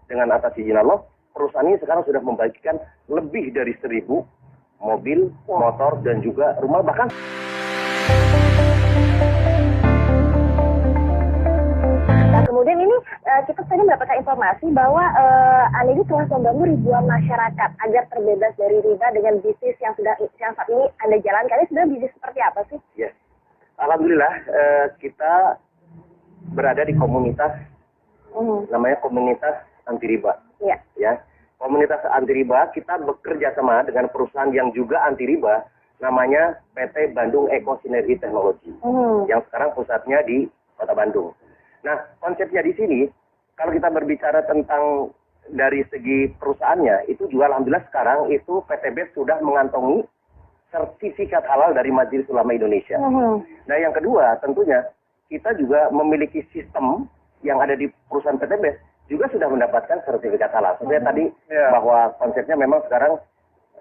dengan atas izin Allah, perusahaan ini sekarang sudah membagikan lebih dari 1.000 mobil, motor, dan juga rumah, bahkan kemudian ini kita tadi mendapatkan informasi bahwa Anda ini telah membantu ribuan masyarakat agar terbebas dari riba dengan bisnis yang saat ini Anda jalankan. Ini sebenarnya bisnis seperti apa sih? Ya, alhamdulillah kita berada di komunitas namanya komunitas anti riba. Iya. Ya, komunitas anti riba kita bekerja sama dengan perusahaan yang juga anti riba, namanya PT Bandung Eko Sinergi Teknologi, yang sekarang pusatnya di Kota Bandung. Nah, konsepnya di sini, kalau kita berbicara tentang dari segi perusahaannya, itu juga alhamdulillah sekarang itu PT BES sudah mengantongi sertifikat halal dari Majelis Ulama Indonesia. Nah, yang kedua tentunya kita juga memiliki sistem yang ada di perusahaan PT BES juga sudah mendapatkan sertifikat halal. Sebenarnya tadi bahwa konsepnya memang sekarang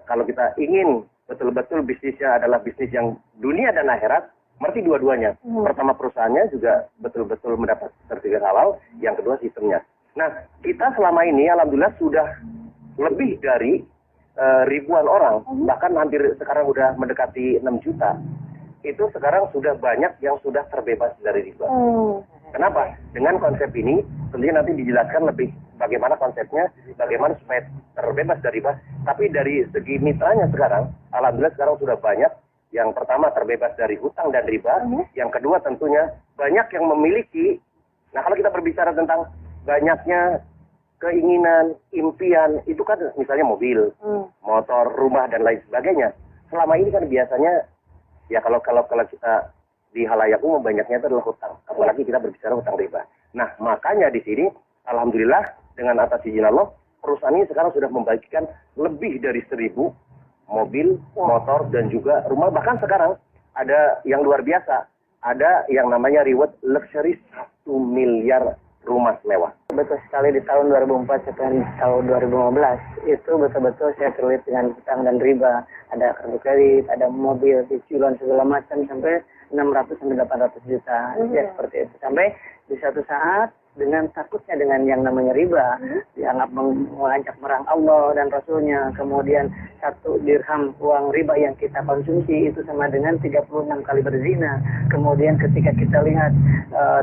kalau kita ingin betul-betul bisnisnya adalah bisnis yang dunia dan akhirat, berarti dua-duanya. Pertama perusahaannya juga betul-betul mendapat sertifikat halal, yang kedua sistemnya. Nah, kita selama ini alhamdulillah sudah lebih dari ribuan orang, bahkan hampir sekarang sudah mendekati 6 juta. Itu sekarang sudah banyak yang sudah terbebas dari riba. Kenapa? Dengan konsep ini, tentunya nanti dijelaskan lebih bagaimana konsepnya, bagaimana supaya terbebas dari riba. Tapi dari segi mitranya sekarang, alhamdulillah sekarang sudah banyak. Yang pertama terbebas dari hutang dan riba, yang kedua tentunya banyak yang memiliki. Nah, kalau kita berbicara tentang banyaknya keinginan, impian, itu kan misalnya mobil, motor, rumah dan lain sebagainya. Selama ini kan biasanya ya kalau kita di halayak umum banyaknya itu adalah hutang, apalagi kita berbicara hutang riba. Nah, makanya di sini alhamdulillah dengan atas izin Allah, perusahaan ini sekarang sudah membagikan lebih dari 1.000 mobil, motor, dan juga rumah. Bahkan sekarang ada yang luar biasa. Ada yang namanya reward luxury 1 miliar rumah mewah. Betul sekali, di tahun 2004 sampai tahun 2015 itu betul-betul saya terlibat dengan hutang dan riba. Ada kartu kredit, ada mobil, cicilan segala macam sampai 600 sampai 800 juta. Ya seperti itu. Sampai di satu saat dengan takutnya dengan yang namanya riba, dianggap mengajak merang Allah dan Rasulnya, kemudian 1 dirham uang riba yang kita konsumsi itu sama dengan 36 kali berzina. Kemudian ketika kita lihat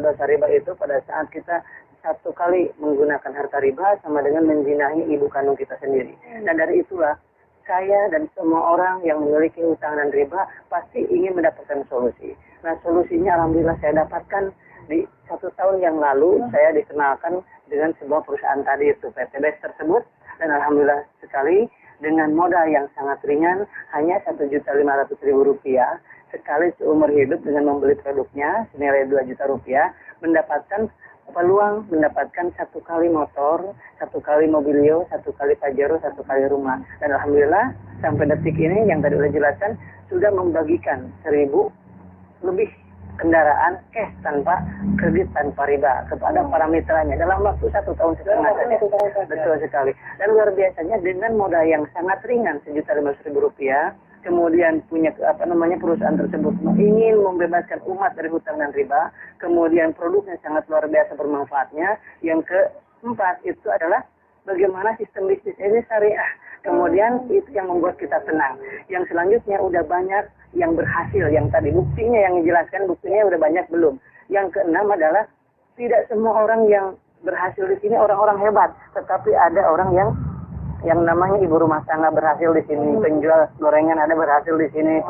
dosa riba itu pada saat kita 1 kali menggunakan harta riba sama dengan menzinahi ibu kandung kita sendiri. Dan dari itulah saya dan semua orang yang memiliki hutang dan riba pasti ingin mendapatkan solusi. Nah, solusinya alhamdulillah saya dapatkan di 1 tahun yang lalu. Saya dikenalkan dengan sebuah perusahaan tadi itu PT BES tersebut, dan alhamdulillah sekali dengan modal yang sangat ringan, hanya Rp1.500.000 sekali seumur hidup dengan membeli produknya senilai Rp2 juta, mendapatkan peluang mendapatkan 1 kali motor, 1 kali mobilio, 1 kali pajero, 1 kali rumah. Dan alhamdulillah sampai detik ini yang tadi sudah jelaskan sudah membagikan 1.000 lebih kendaraan cash tanpa kredit tanpa riba kepada para mitranya dalam waktu 1 tahun setengah saja. Betul sekali. Dan luar biasanya dengan modal yang sangat ringan Rp1.500.000, kemudian punya perusahaan tersebut ingin membebaskan umat dari hutang dan riba, kemudian produknya sangat luar biasa bermanfaatnya. Yang keempat itu adalah bagaimana sistem bisnis ini syariah. Kemudian itu yang membuat kita tenang. Yang selanjutnya udah banyak yang berhasil, yang tadi buktinya yang dijelaskan, buktinya udah banyak belum. Yang keenam adalah tidak semua orang yang berhasil di sini orang-orang hebat, tetapi ada orang yang namanya ibu rumah tangga berhasil di sini, penjual gorengan ada berhasil di sini,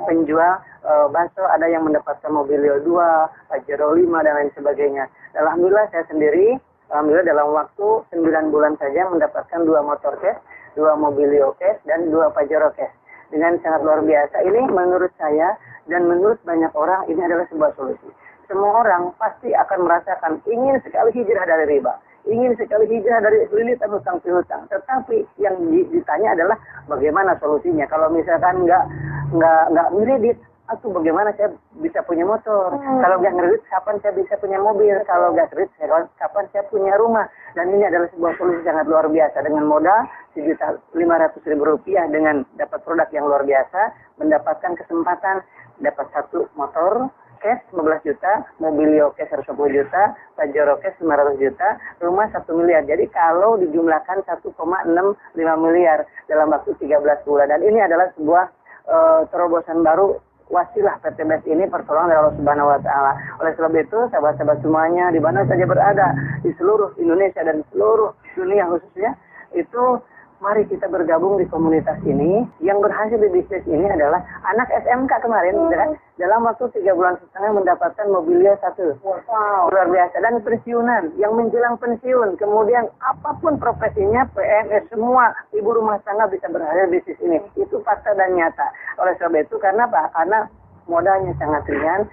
penjual bakso ada yang mendapatkan mobilio 2, pajero 5 dan lain sebagainya. Alhamdulillah saya sendiri, alhamdulillah dalam waktu 9 bulan saja mendapatkan 2 motor cash, 2 mobilio cash, dan 2 pajero cash. Dengan sangat luar biasa. Ini menurut saya dan menurut banyak orang ini adalah sebuah solusi. Semua orang pasti akan merasakan ingin sekali hijrah dari riba, ingin sekali hijrah dari lilitan hutang piutang. Tetapi yang ditanya adalah bagaimana solusinya. Kalau misalkan nggak ngeredit, atau bagaimana saya bisa punya motor? Kalau nggak ngeredit, kapan saya bisa punya mobil? Kalau nggak kredit, kapan saya punya rumah? Dan ini adalah sebuah solusi sangat luar biasa. Dengan modal Rp1.500.000 dengan dapat produk yang luar biasa, mendapatkan kesempatan dapat 1 motor, cash 15 juta, Mobilio cash 110 juta, Pajero cash 500 juta, rumah 1 miliar. Jadi kalau dijumlahkan 1,65 miliar dalam waktu 13 bulan. Dan ini adalah sebuah terobosan baru wasilah PT BES ini pertolongan dari Allah Subhanahu wa taala. Oleh sebab itu, sahabat-sahabat semuanya di mana saja berada di seluruh Indonesia dan seluruh dunia khususnya, itu mari kita bergabung di komunitas ini. Yang berhasil di bisnis ini adalah anak SMK kemarin, dalam waktu 3 bulan setengah mendapatkan Mobilio 1. Wow, luar biasa. Dan pensiunan, yang menjelang pensiun, kemudian apapun profesinya, PNS, semua ibu rumah tangga bisa berhasil di bisnis ini. Itu fakta dan nyata. Oleh sebab itu, karena apa? Karena modalnya sangat ringan,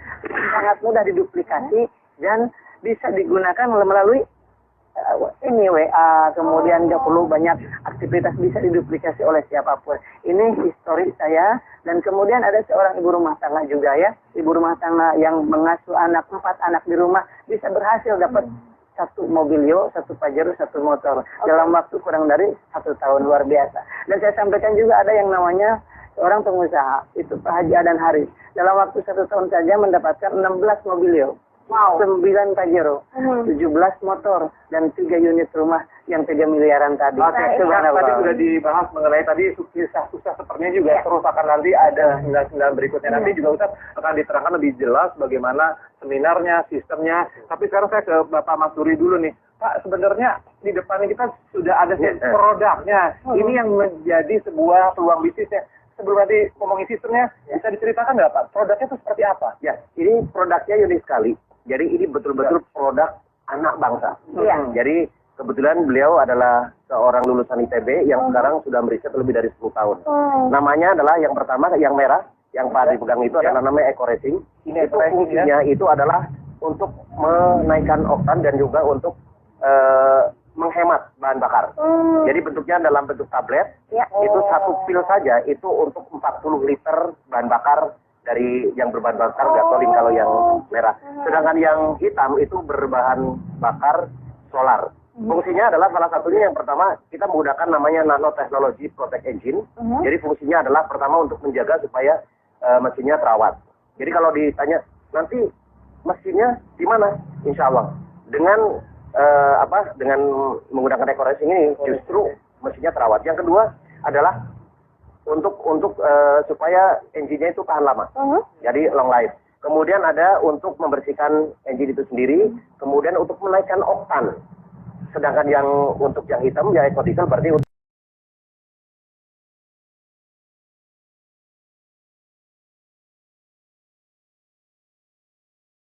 sangat mudah diduplikasi, dan bisa digunakan melalui ini WA, kemudian nggak perlu banyak aktivitas, bisa diduplikasi oleh siapapun. Ini histori saya. Dan kemudian ada seorang ibu rumah tangga juga ya, ibu rumah tangga yang mengasuh 4 anak di rumah, bisa berhasil dapat 1 Mobilio, 1 Pajero, 1 motor dalam waktu kurang dari 1 tahun. Luar biasa. Dan saya sampaikan juga ada yang namanya seorang pengusaha, itu Pak Haji Adan Haris, dalam waktu 1 tahun saja mendapatkan 16 Mobilio. Wow. 9 Pajero, 17 motor, dan 3 unit rumah yang 3 miliaran tadi. Oke, tadi sudah dibahas mengenai tadi sukses sepertinya juga terus akan nanti ada sembilan berikutnya. Nanti juga Ustaz akan diterangkan lebih jelas bagaimana seminarnya, sistemnya. Tapi sekarang saya ke Bapak Mas Duri dulu nih. Pak, sebenarnya di depannya kita sudah ada produknya. Ini yang menjadi sebuah peluang bisnisnya. Sebelum nanti ngomongin sistemnya, bisa diceritakan nggak Pak? Produknya itu seperti apa? Ya, ini produknya unik sekali. Jadi ini betul-betul produk anak bangsa. Jadi kebetulan beliau adalah seorang lulusan ITB yang sekarang sudah meriset lebih dari 10 tahun. Namanya adalah yang pertama, yang merah, yang Pak dipegang itu adalah namanya Eco Racing. Itu fungsinya itu adalah untuk menaikkan oktan dan juga untuk menghemat bahan bakar. Jadi bentuknya dalam bentuk tablet. Itu 1 pil saja itu untuk 40 liter bahan bakar dari yang berbahan bakar gasolin kalau yang merah. Sedangkan yang hitam itu berbahan bakar solar. Fungsinya adalah salah satunya yang pertama kita menggunakan namanya nanotechnology protect engine. Jadi fungsinya adalah pertama untuk menjaga supaya mesinnya terawat. Jadi kalau ditanya nanti mesinnya di mana? Insya Allah dengan dengan menggunakan Eco Racing ini justru mesinnya terawat. Yang kedua adalah untuk supaya engine-nya itu tahan lama. Jadi long life. Kemudian ada untuk membersihkan engine itu sendiri, kemudian untuk menaikkan oktan. Sedangkan yang untuk yang hitam ya eco diesel berarti